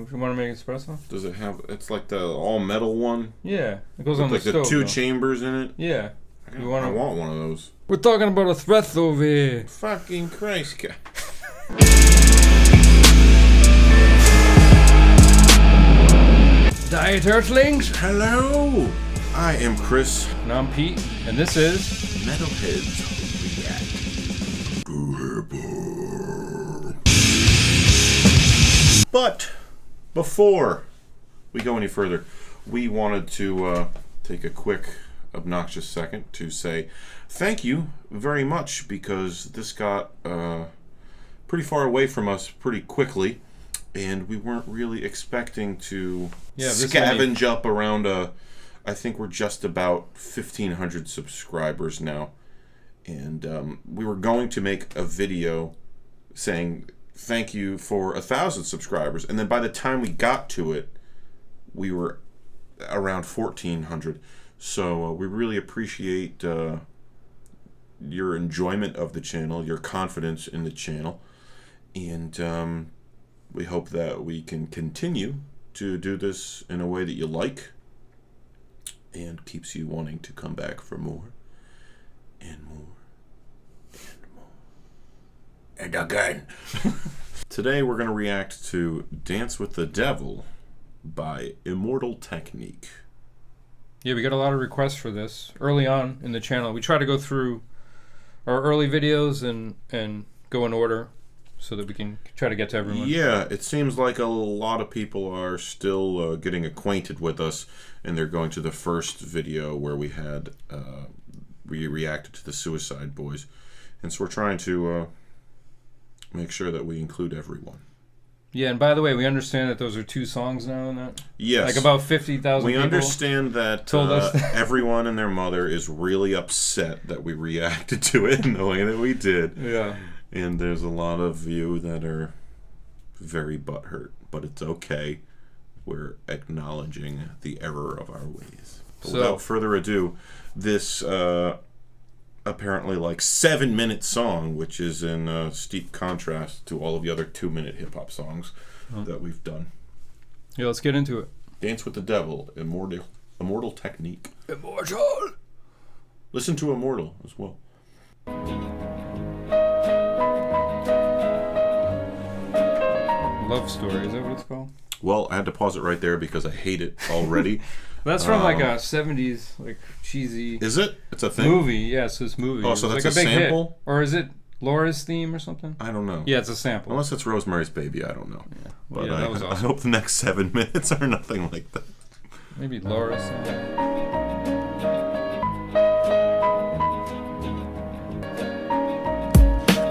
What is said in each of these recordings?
If you want to make espresso. Does it have? It's like the all metal one. Yeah, it goes on like the stove. The two chambers in it. Yeah. I want one of those. We're talking about a threat over here. Fucking Christ, guy. Diet Earthlings. Hello. I am Chris. And I'm Pete. And this is Metalheads React. But before we go any further, we wanted to take a quick obnoxious second to say thank you very much, because this got pretty far away from us pretty quickly, and we weren't really expecting to scavenge up around I think we're just about 1,500 subscribers now, and we were going to make a video saying thank you for 1,000 subscribers, and then by the time we got to it, we were around 1,400. So we really appreciate your enjoyment of the channel, your confidence in the channel, and we hope that we can continue to do this in a way that you like and keeps you wanting to come back for more and more and more and again. Today we're going to react to Dance with the Devil by Immortal Technique. Yeah, we got a lot of requests for this early on in the channel. We try to go through our early videos and go in order so that we can try to get to everyone. Yeah, it seems like a lot of people are still getting acquainted with us, and they're going to the first video where we had we reacted to the Suicide Boys, and so we're trying to make sure that we include everyone. Yeah, and by the way, we understand that those are two songs now, and that yes, like about 50,000 we people understand that told us that. Everyone and their mother is really upset that we reacted to it in the way that we did. Yeah, and there's a lot of you that are very butthurt, but it's okay. We're acknowledging the error of our ways. But without further ado, this apparently like 7-minute song, which is in steep contrast to all of the other 2-minute hip-hop songs that we've done. Yeah, let's get into it. Dance with the Devil, Immortal Technique. Immortal! Listen to Immortal as well. Love Story, is that what it's called? Well, I had to pause it right there because I hate it already. That's from like a 70s, like cheesy. Is it? It's a thing? Movie, yes, it's movie. Oh, so that's like a big sample? hit. Or is it Laura's theme or something? I don't know. Yeah, it's a sample. Unless it's Rosemary's Baby, I don't know. Yeah, but yeah, that was awesome. I hope the next 7 minutes are nothing like that. Maybe Laura's song.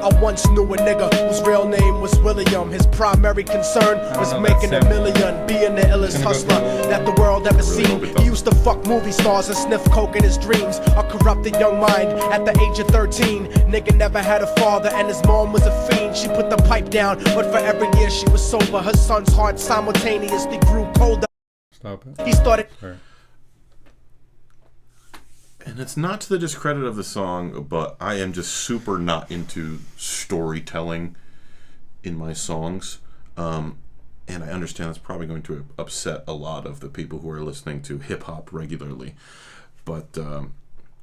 I once knew a nigga whose real name was William. His primary concern was making a million, being the illest hustler that the world ever seen. He used to fuck movie stars and sniff coke in his dreams. A corrupted young mind at the age of 13. Nigga never had a father and his mom was a fiend. She put the pipe down, but for every year she was sober, her son's heart simultaneously grew colder. Stop it. He started... Sorry. And it's not to the discredit of the song, but I am just super not into storytelling in my songs. And I understand that's probably going to upset a lot of the people who are listening to hip-hop regularly. But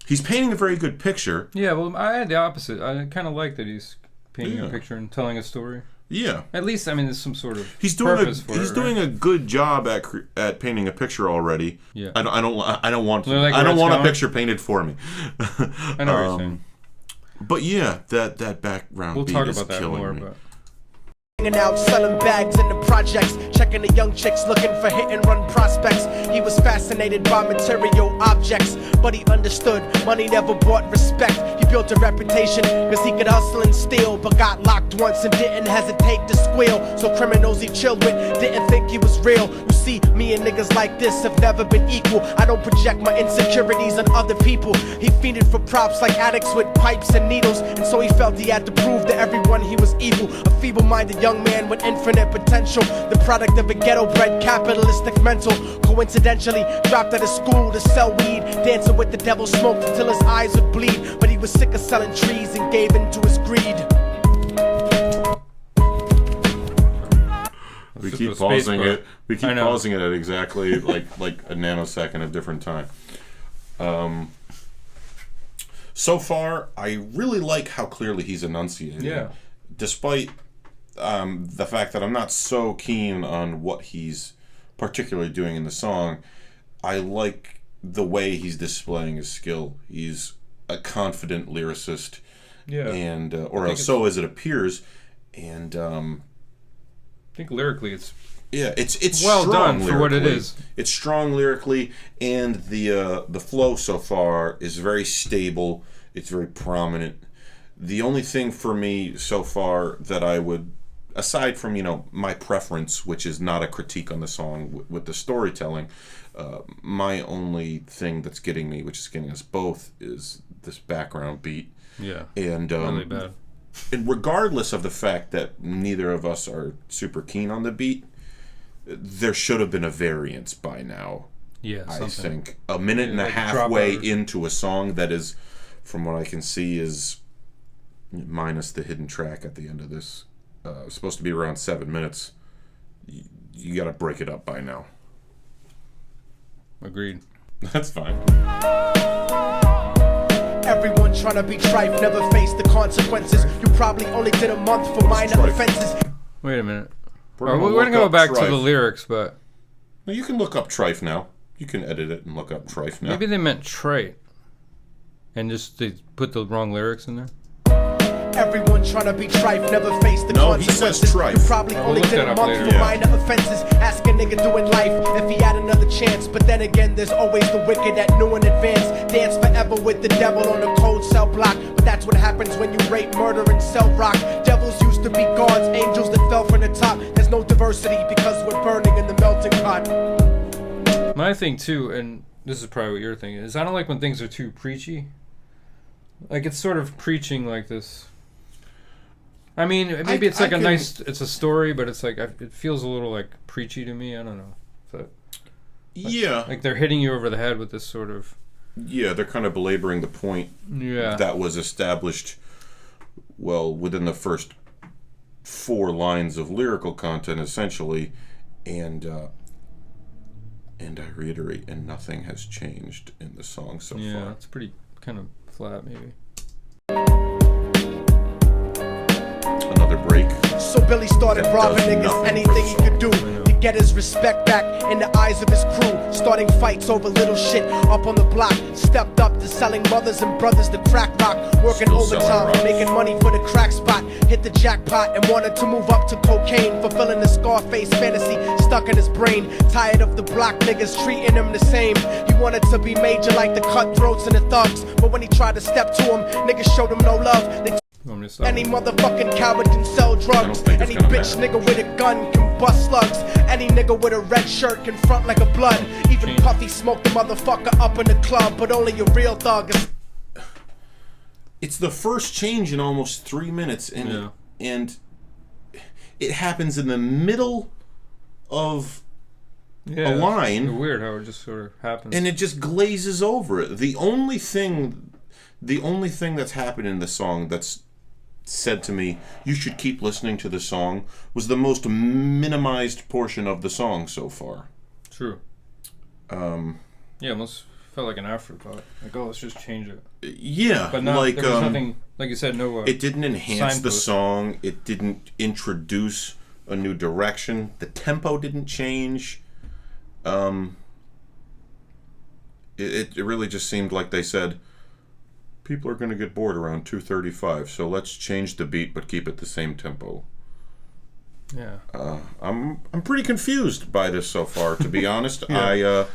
he's painting a very good picture. Yeah, well, I had the opposite. I kind of like that he's painting a picture and telling a story. Yeah. At least, I mean, there's some sort of he's doing purpose for it. He's doing a good job at painting a picture already. Yeah. I don't want Like I don't want a picture painted for me. I know what you're saying. But yeah, that background beat is killing me. But hanging out, selling bags in the projects, checking the young chicks, looking for hit and run prospects. He was fascinated by material objects, but he understood money never brought respect. He built a reputation cause he could hustle and steal, but got locked once and didn't hesitate to squeal. So criminals he chilled with didn't think he was real. You see, me and niggas like this have never been equal. I don't project my insecurities on other people. He fiended for props like addicts with pipes and needles, and so he felt he had to prove to everyone he was evil. A feeble-minded young man with infinite potential, the product of a ghetto-bred capitalistic mental. Coincidentally, dropped out of school to sell weed, dancing with the devil, smoked until his eyes would bleed. But he was sick of selling trees and gave in to his greed. We the keep space pausing bar. it. We keep I know. pausing it at exactly like a nanosecond of different time. So far, I really like how clearly he's enunciating. Yeah. Despite the fact that I'm not so keen on what he's particularly doing in the song, I like the way he's displaying his skill. He's a confident lyricist, Yeah. and or so as it appears. And I think lyrically it's yeah, it's well strong done for what it lyrically. is. It's strong lyrically, and the flow so far is very stable. It's very prominent. The only thing for me so far that I would, aside from my preference, which is not a critique on the song with the storytelling, my only thing that's getting me, which is getting us both, is this background beat. yeah And really bad. and regardless of the fact that neither of us are super keen on the beat, there should have been a variance by now. Yeah, I something. think a minute and a like half drop way out. into a song that is, from what I can see, is minus the hidden track at the end of this, supposed to be around 7 minutes. You got to break it up by now. Agreed. That's fine. Everyone trying to be trife, never face the consequences. You probably only did a month for minor trife? offenses. Wait a minute. We're We're gonna going to go look up back to Trife. the lyrics, but No, you can look up trife now. You can edit it and look up trife now. maybe they meant trait. And just they put the wrong lyrics in there. Everyone trying to be trife, never face the No, he says consequences. trife. You probably We'll only look did that a up month later. for Yeah. minor offenses. Ask a nigga doing life if he had another chance. But then again, there's always the wicked that knew in advance. Dance forever with the devil on a cold cell block. But that's what happens when you rape, murder, and sell rock. Devils used to be gods, angels that fell from the top. There's no diversity because we're burning in the melting pot. My thing too, and this is probably what your thing is, I don't like when things are too preachy. Like it's sort of preaching like this. I mean, maybe it's like it's a story, but it's like it feels a little like preachy to me. I don't know. But Yeah. like they're hitting you over the head with this sort of Yeah, they're kind of belaboring the point that was established, well, within the first 4 lines of lyrical content, essentially, and I reiterate, and nothing has changed in the song so yeah, far. it's pretty kind of flat maybe. Another break. So Billy started That robbing does niggas, nothing anything he for the could do to get his respect back in the eyes of his crew. Starting fights over little shit up on the block. Stepped up to selling mothers and brothers the crack rock. Working Still selling overtime, rock. making money for the crack spot. Hit the jackpot and wanted to move up to cocaine. Fulfilling the Scarface fantasy stuck in his brain. Tired of the block niggas treating him the same. He wanted to be major like the cutthroats and the thugs. But when he tried to step to him, niggas showed him no love. They You want me to stop? any motherfucking coward can sell drugs. think it's Any gonna bitch matter. nigga with a gun can bust slugs. Any nigga with a red shirt can front like a blood. Even Change. Puffy smoked the motherfucker up in the club, but only a real thug is. It's the first change in almost 3 minutes, and it happens in the middle of Yeah, a line. It's weird how it just sort of happens. and it just glazes over it. The only thing that's happened in the song that's said to me, you should keep listening to the song, was the most minimized portion of the song so far. True. Yeah, almost felt like an afterthought. Like, oh, let's just change it. Yeah, But not, like there was nothing, like you said, no. it didn't enhance the signpost. song. It didn't introduce a new direction. The tempo didn't change. It really just seemed like they said, people are going to get bored around 2:35, so let's change the beat but keep it the same tempo. Yeah. I'm pretty confused by this so far, to be honest. Yeah.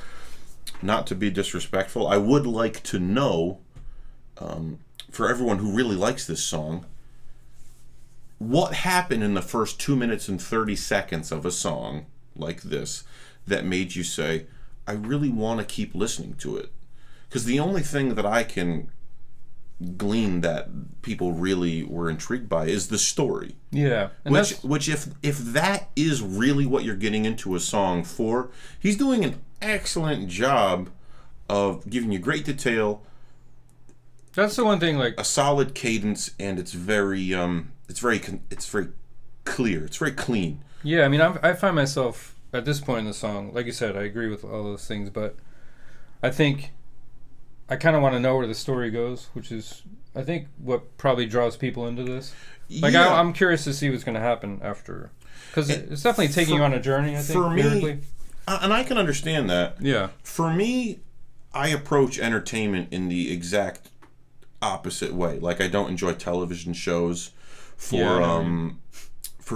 Not to be disrespectful, I would like to know, for everyone who really likes this song, what happened in the first 2 minutes and 30 seconds of a song like this that made you say, I really want to keep listening to it? Because the only thing that I can glean that people really were intrigued by is the story. Yeah. And Which if that is really what you're getting into a song for, he's doing an excellent job of giving you great detail, that's the one thing, like, a solid cadence, and it's very clear. It's very clean. Yeah, I mean, I find myself at this point in the song, like you said, I agree with all those things, but I think I kind of want to know where the story goes, which is, I think, what probably draws people into this. Like, Yeah. I'm curious to see what's going to happen after. Because it's definitely taking you on a journey, I think, for me, lyrically. And I can understand that. Yeah. For me, I approach entertainment in the exact opposite way. Like, I don't enjoy television shows for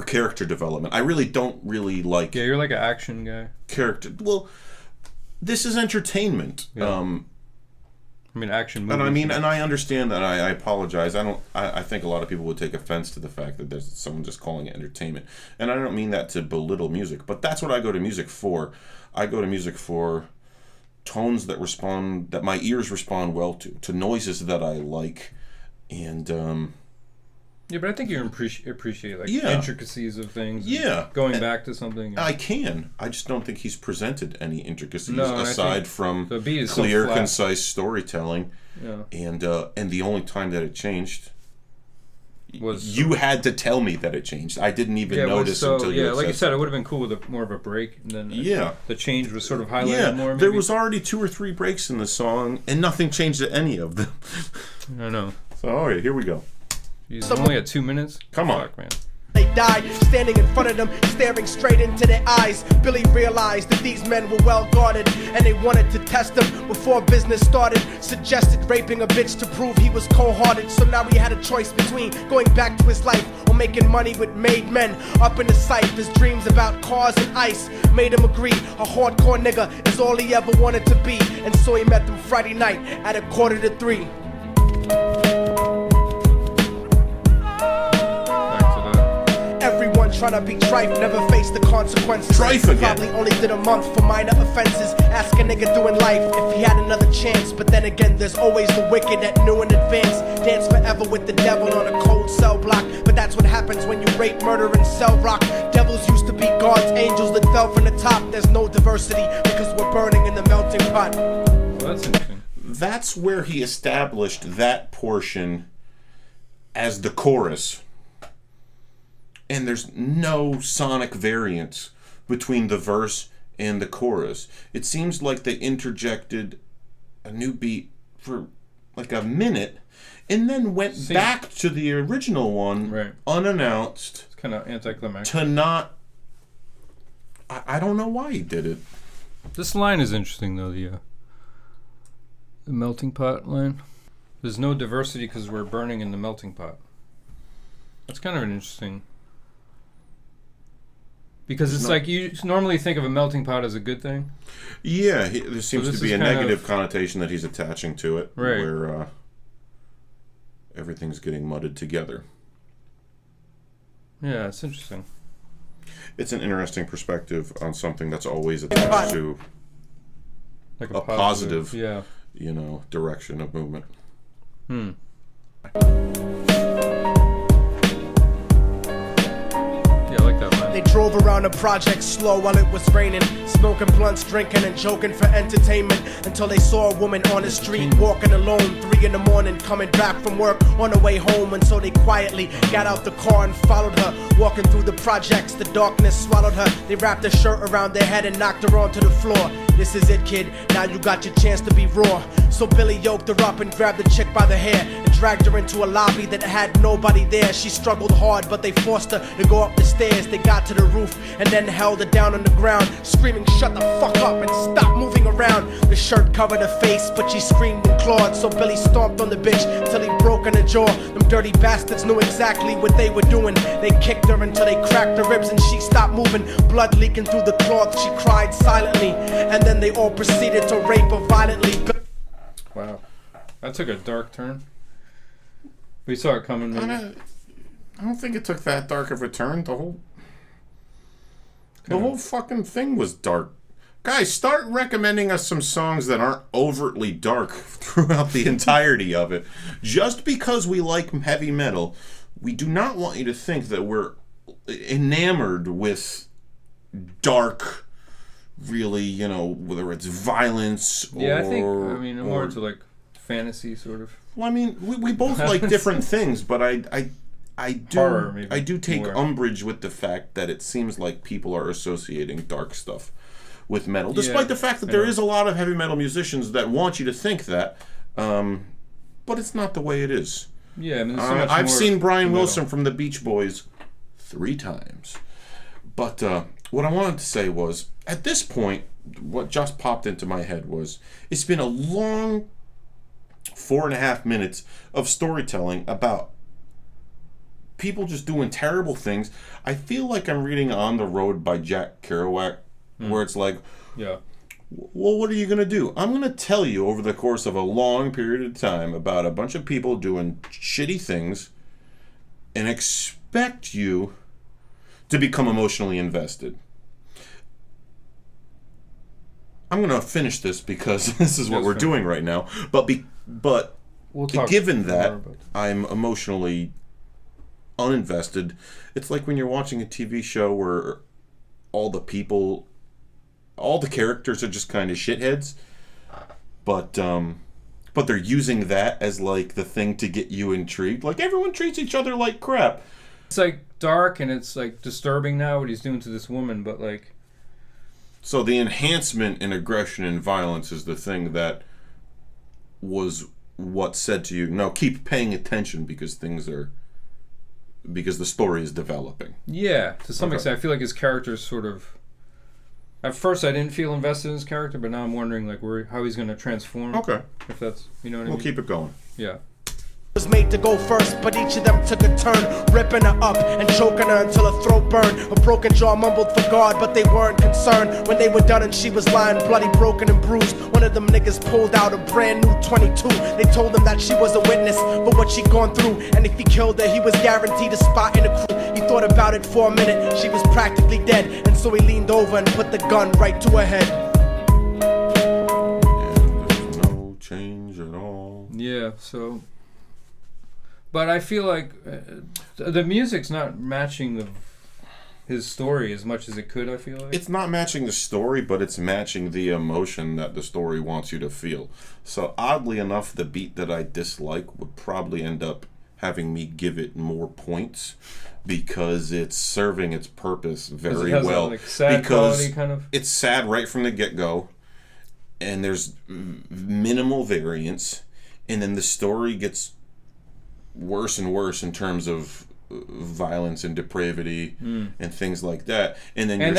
character development. I really don't really like... Yeah, you're like an action guy. Character... Well, this is entertainment. Yeah. I mean, action movies. And I mean, and I understand that. I apologize. I think a lot of people would take offense to the fact that there's someone just calling it entertainment. And I don't mean that to belittle music, but that's what I go to music for. I go to music for tones that my ears respond well to noises that I like, and yeah, but I think you appreciate like Yeah. intricacies of things. Yeah. Going back to something. I can. I just don't think he's presented any intricacies No, and I aside think from the beat is clear, so flat. concise storytelling. Yeah. And the only time that it changed, Was you had to tell me that it changed. I didn't even it was notice until you like you said said, it would have been cool with more of a break, and then the change was sort of highlighted Yeah, more. Maybe. there was already 2 or 3 breaks in the song, and nothing changed at any of them. I know. So, all right, here we go. He's only at 2 minutes. Come on. Fuck, man. They died, standing in front of them, staring straight into their eyes. Billy realized that these men were well guarded, and they wanted to test him before business started. Suggested raping a bitch to prove he was cold-hearted. So now he had a choice between going back to his life or making money with made men. Up in the sight, his dreams about cars and ice made him agree a hardcore nigga is all he ever wanted to be. And so he met them Friday night at 2:45. Everyone trying to be trife, never face the consequences. Trife again. Probably only did a month for minor offenses. Ask a nigga doing life if he had another chance. But then again, there's always the wicked that knew in advance. Dance forever with the devil on a cold cell block. But that's what happens when you rape, murder, and sell rock. Devils used to be gods, angels that fell from the top. There's no diversity because we're burning in the melting pot. Well, that's interesting. That's where he established that portion as the chorus. And there's no sonic variance between the verse and the chorus. It seems like they interjected a new beat for like a minute and then went back to the original one unannounced. It's kind of anticlimactic. To not... I don't know why he did it. This line is interesting, though, the melting pot line. There's no diversity because we're burning in the melting pot. That's kind of an interesting... Because it's like you normally think of a melting pot as a good thing. Yeah, there seems to be a negative connotation that he's attaching to it, right? Where everything's getting mudded together. Yeah, it's interesting. It's an interesting perspective on something that's always attached to like a positive, yeah, direction of movement. They drove around the project slow while it was raining, smoking blunts, drinking and joking for entertainment, until they saw a woman on the street walking alone, 3 in the morning, coming back from work on her way home. And so they quietly got out the car and followed her, walking through the projects. The darkness swallowed her. They wrapped her shirt around their head and knocked her onto the floor. This is it, kid, now you got your chance to be raw. So Billy yoked her up and grabbed the chick by the hair and dragged her into a lobby that had nobody there. She struggled hard, but they forced her to go up the stairs. They got to the roof and then held her down on the ground, screaming, "Shut the fuck up and stop moving around." The shirt covered her face, but she screamed and clawed. So Billy stomped on the bitch till he broke in her jaw. Them dirty bastards knew exactly what they were doing. They kicked her until they cracked her ribs and she stopped moving, blood leaking through the cloth. She cried silently, and then they all proceeded to rape her violently. Wow, that took a dark turn. We saw it coming. Maybe. I don't think it took that dark of a turn. The whole fucking thing was dark. Guys, start recommending us some songs that aren't overtly dark throughout the entirety of it. Just because we like heavy metal, we do not want you to think that we're enamored with dark, really, whether it's violence or... Yeah, I'm more into like fantasy sort of. Well, I mean, we both like different things, but horror, maybe. I do take more. umbrage with the fact that it seems like people are associating dark stuff with metal, despite the fact that there is a lot of heavy metal musicians that want you to think that, but it's not the way it is. Yeah, I mean, there's so much I've more seen Brian metal. Wilson from the Beach Boys 3 times. But what I wanted to say was, at this point, what just popped into my head was, it's been a long 4.5 minutes of storytelling about people just doing terrible things. I feel like I'm reading On the Road by Jack Kerouac, where it's like, yeah, well, what are you going to do? I'm going to tell you over the course of a long period of time about a bunch of people doing shitty things and expect you to become emotionally invested. I'm going to finish this because this is what we're doing right now. But we'll talk given that more about I'm emotionally uninvested, it's like when you're watching a TV show where all the characters are just kind of shitheads, but they're using that as like the thing to get you intrigued. Like, everyone treats each other like crap. It's like dark and it's like disturbing now what he's doing to this woman, but like, so the enhancement in aggression and violence is the thing that was what said to you, no, keep paying attention because the story is developing. yeah, to some extent, I feel like his character's sort of. At first, I didn't feel invested in his character, but now I'm wondering like how he's going to transform. Okay, If that's, you know what I we'll mean? keep it going. Yeah. Was made to go first, but each of them took a turn, ripping her up and choking her until her throat burned. Her broken jaw mumbled for God, but they weren't concerned. When they were done and she was lying bloody, broken and bruised, one of them niggas pulled out a brand new 22. They told him that she was a witness for what she'd gone through, and if he killed her, he was guaranteed a spot in the crew. He thought about it for a minute, she was practically dead, and so he leaned over and put the gun right to her head. And there's no change at all. Yeah, so. But I feel like the music's not matching his story as much as it could, I feel like. It's not matching the story, but it's matching the emotion that the story wants you to feel. So oddly enough, the beat that I dislike would probably end up having me give it more points because it's serving its purpose very it has well. That, like, sad because quality kind of. It's sad right from the get-go, and there's minimal variance, and then the story gets worse and worse in terms of violence and depravity and things like that, and then you're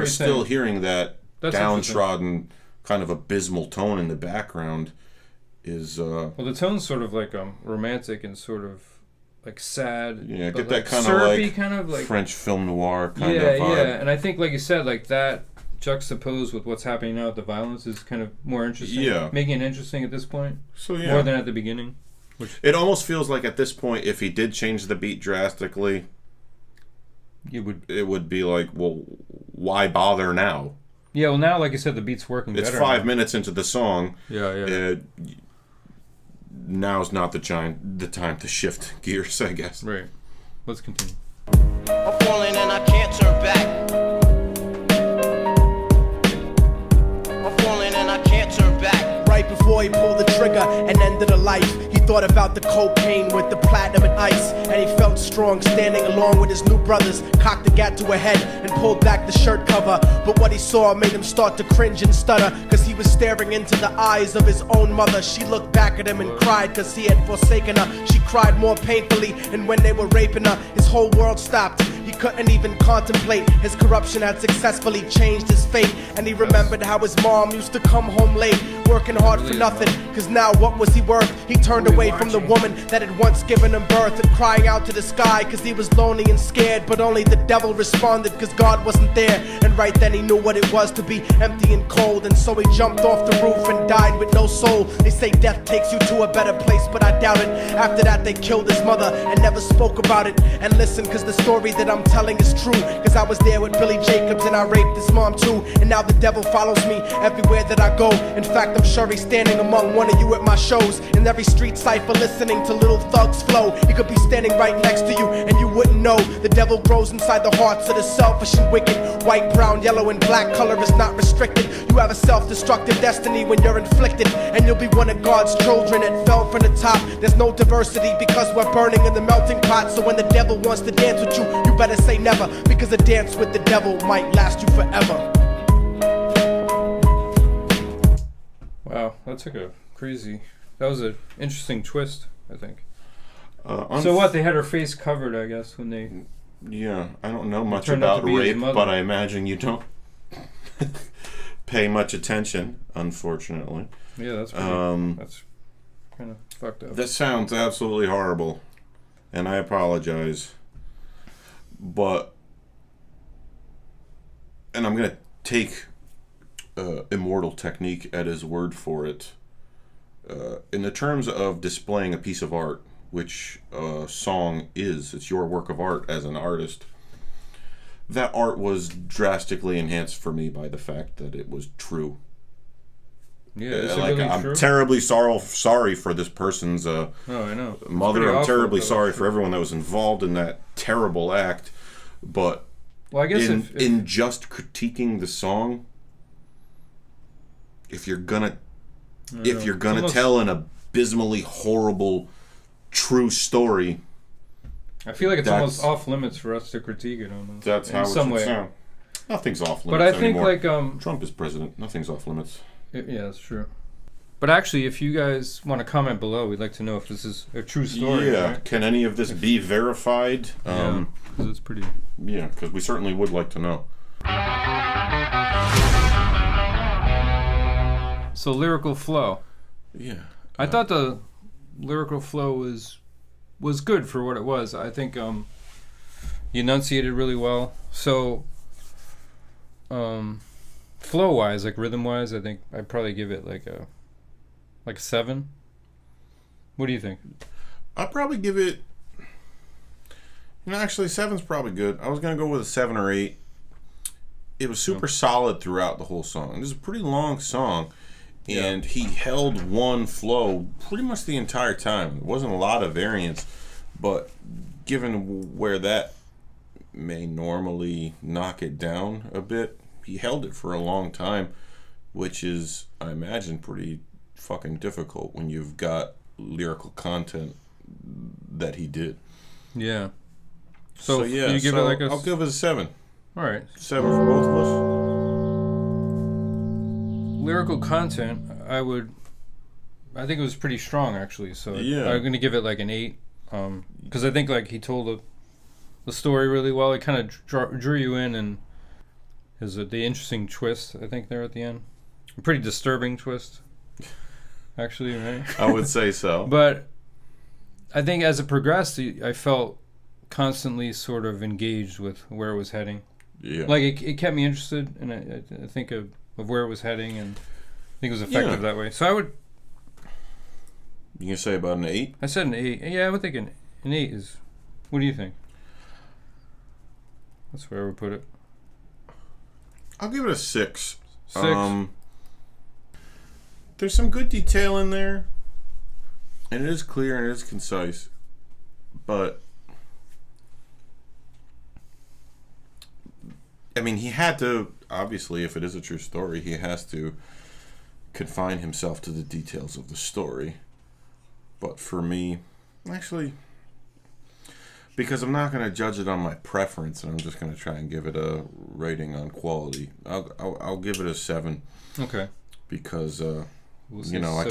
still hearing that That's downtrodden kind of abysmal tone in the background. Is well, the tone's sort of like romantic and sort of like sad. Yeah, but get like that kind of like French film noir kind of vibe. Yeah, and I think like you said, like that juxtaposed with what's happening now with the violence is kind of more interesting. Yeah, making it interesting at this point. So yeah, more than at the beginning. It almost feels like at this point, if he did change the beat drastically, it would be like, well, why bother now? Yeah, well now, like you said, the beat's working it's better. It's 5 now. minutes into the song. Yeah. Now's not the time to shift gears, I guess. Right. Let's continue. I'm falling and I can't turn back. I'm falling and I can't turn back. Right before he pulled the trigger and ended a life, he thought about the cocaine with the platinum and ice, and he felt strong standing along with his new brothers, cocked the gat to her head and pulled back the shirt cover. But what he saw made him start to cringe and stutter, cause he was staring into the eyes of his own mother. She looked back at him and cried cause he had forsaken her. She cried more painfully, and when they were raping her, his whole world stopped. He couldn't even contemplate. His corruption had successfully changed his fate, and he remembered how his mom used to come home late, working hard for nothing, cause now what was he worth? He turned away from the woman that had once given him birth, and crying out to the sky cause he was lonely and scared, but only the devil responded cause God wasn't there. And right then he knew what it was to be empty and cold, and so he jumped off the roof and died with no soul. They say death takes you to a better place, but I doubt it. After that they killed his mother and never spoke about it. And listen, cause the story that I'm telling is true, cause I was there with Billy Jacobs and I raped his mom too. And now the devil follows me everywhere that I go. In fact, I'm sure he's standing among one of you at my shows. In every street cipher listening to Little Thug's flow. He could be standing right next to you and you wouldn't know. The devil grows inside the hearts of the selfish and wicked. White, brown, brown, yellow, and black. Color is not restricted. You have a self-destructive destiny when you're inflicted, and you'll be one of God's children that fell from the top. There's no diversity because we're burning in the melting pot. So when the devil wants to dance with you, you better say never, because a dance with the devil might last you forever. Wow, that took a crazy... That was an interesting twist, I think. So what? They had her face covered, I guess, when they... Yeah, I don't know much about rape, but I imagine you don't pay much attention, unfortunately. Yeah, that's that's kind of fucked up. That sounds absolutely horrible, and I apologize. But... And I'm going to take Immortal technique at his word for it. In the terms of displaying a piece of art, which a song is, it's your work of art as an artist, that art was drastically enhanced for me by the fact that it was true. Yeah, is it really I'm true? terribly sorry for this person's I know. mother. I'm terribly sorry for everyone that was involved in that terrible act. But well, I guess in just critiquing the song, if you're gonna tell an abysmally horrible true story, I feel like it's almost off limits for us to critique it almost. That's how it should sound. Nothing's off limits. But I think anymore. Trump is president. Nothing's off limits. Yeah, that's true. But actually, if you guys want to comment below, we'd like to know if this is a true story. Yeah, right? Can any of this be verified? Yeah, because it's pretty... Yeah, because we certainly would like to know. So, lyrical flow. Yeah. I thought the lyrical flow was good for what it was. I think you enunciated really well. So, flow-wise, like rhythm-wise, I think I'd probably give it like a 7. What do you think? I'd probably give it... actually, 7's probably good. I was going to go with a 7 or 8. It was super solid throughout the whole song. This is a pretty long song, and he held one flow pretty much the entire time. It wasn't a lot of variance, but given where that may normally knock it down a bit, he held it for a long time, which is, I imagine, pretty fucking difficult when you've got lyrical content that he did. Yeah. So yeah, you give it like I'll give it a 7. All right. 7 for both of us. Lyrical content, I think it was pretty strong actually. So yeah. I'm gonna give it like an 8, because I think like he told the story really well. It kind of drew you in, and the interesting twist I think there at the end, a pretty disturbing twist, actually, right? I would say so. But I think as it progressed, I felt constantly sort of engaged with where it was heading. Yeah. Like it kept me interested, and I think of where it was heading, and I think it was effective that way. So I would... You can say about an 8? I said an 8. Yeah, I would think an 8 is... What do you think? That's where I would put it. I'll give it a 6. 6? There's some good detail in there, and it is clear and it is concise, but I mean, he had to, obviously, if it is a true story, he has to confine himself to the details of the story. But for me, actually, because I'm not going to judge it on my preference, and I'm just going to try and give it a rating on quality, I'll give it a 7. Okay. Because, I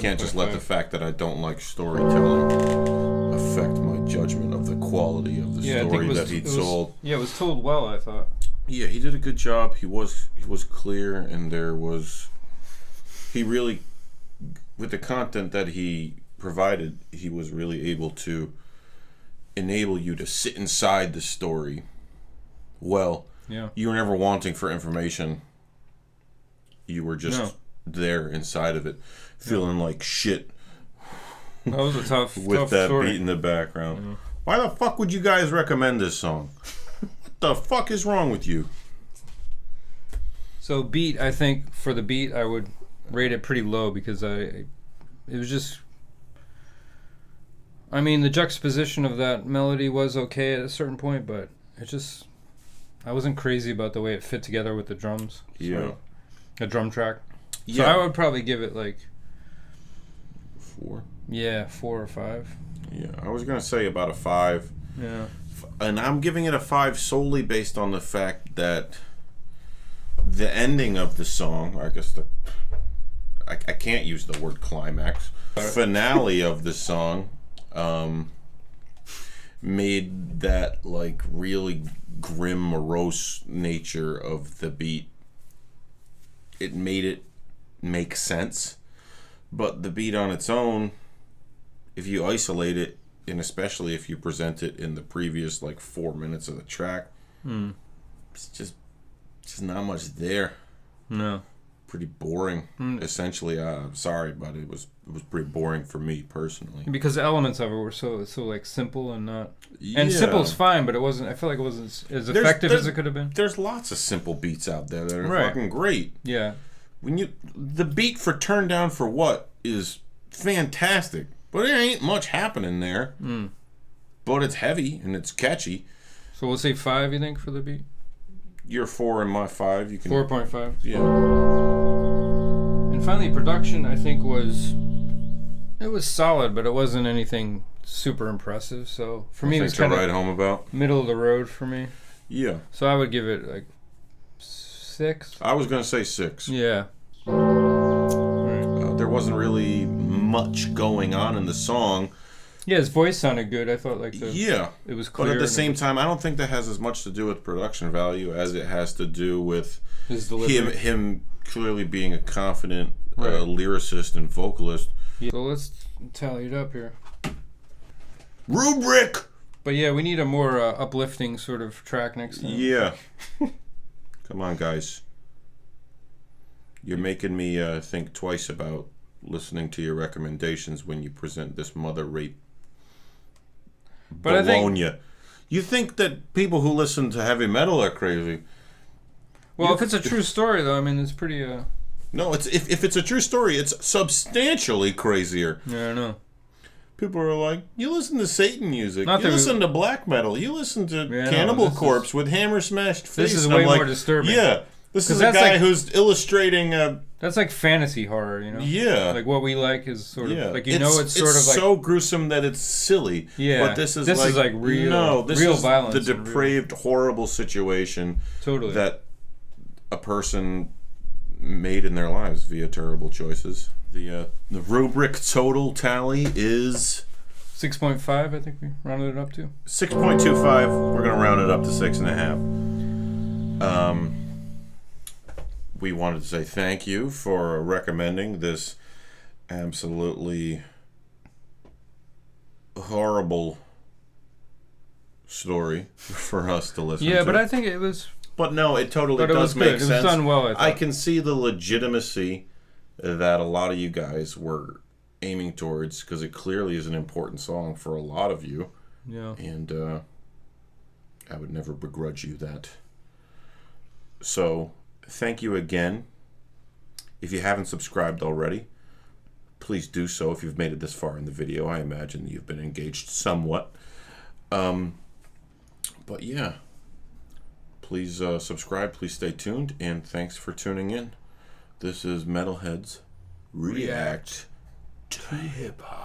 can't just let the fact that I don't like storytelling affect my judgment of the quality of the story that he told. Yeah, it was told well, I thought. Yeah, he did a good job. He was clear, and he really, with the content that he provided, he was really able to enable you to sit inside the story. Well, you were never wanting for information. You were just there inside of it, feeling like shit. That was a tough with that story. Beat in the background. Why the fuck would you guys recommend this song? What the fuck is wrong with you? So beat, I think for the beat, I would rate it pretty low because it was just. I mean, the juxtaposition of that melody was okay at a certain point, but it just I wasn't crazy about the way it fit together with the drums. Yeah. A drum track. Yeah. So I would probably give it like 4. Yeah, 4 or 5. Yeah, I was gonna say about a 5. Yeah. And I'm giving it a 5 solely based on the fact that the ending of the song, I guess I can't use the word climax, finale of the song, made that like really grim, morose nature of the beat. It made it make sense, but the beat on its own, if you isolate it, and especially if you present it in the previous like 4 minutes of the track, it's just not much there. No. Pretty boring. Essentially, sorry, but it was pretty boring for me personally. Because the elements of it were so like simple and not. Yeah. And simple's fine, but it wasn't. I feel like it wasn't as effective as it could have been. There's lots of simple beats out there that are Right. fucking great. Yeah. The beat for "Turn Down for What" is fantastic, but there ain't much happening there. But it's heavy and it's catchy. So we'll say 5. You think for the beat? You're 4 and my 5. You can 4.5. Yeah. And finally, production I think was solid, but it wasn't anything super impressive. So for me, it was to kind write of home about. middle of the road for me. Yeah. So I would give it like 6. I was gonna say 6. Yeah. There wasn't really much going on in the song. Yeah, his voice sounded good. I thought like it was clear. But at the same time, I don't think that has as much to do with production value as it has to do with his delivery. him clearly being a confident lyricist and vocalist. Yeah. So let's tally it up here. Rubric! But yeah, we need a more uplifting sort of track next time. Yeah. Come on, guys. You're making me think twice about listening to your recommendations when you present this mother rape. But I think you think that people who listen to heavy metal are crazy. Well, if it's a true story, though, I mean, it's pretty. No, it's if it's a true story, it's substantially crazier. Yeah, I know. People are like, you listen to Satan music, Not you that listen to black metal, you listen to Yeah, Cannibal no, Corpse with hammer smashed face. This is And way I'm like, more disturbing. Yeah, this is a that's guy like- who's illustrating. That's like fantasy horror, you know? Yeah, Like what we like is sort of like it's sort it's of like so gruesome that it's silly. Yeah, but this is like real. No, this real is violence. the depraved, horrible situation Totally. that a person made in their lives via terrible choices. The rubric total tally is 6.5. I think we rounded it up to 6.25. We're gonna round it up to 6.5. We wanted to say thank you for recommending this absolutely horrible story for us to listen to. Yeah, but I think it was. But no, it totally But it does was make good. sense. It was done well. I can see the legitimacy that a lot of you guys were aiming towards, because it clearly is an important song for a lot of you. Yeah. And I would never begrudge you that. So, thank you again. If you haven't subscribed already, please do so if you've made it this far in the video. I imagine you've been engaged somewhat. But yeah, please subscribe, please stay tuned, and thanks for tuning in. This is Metalheads React to Hip Hop.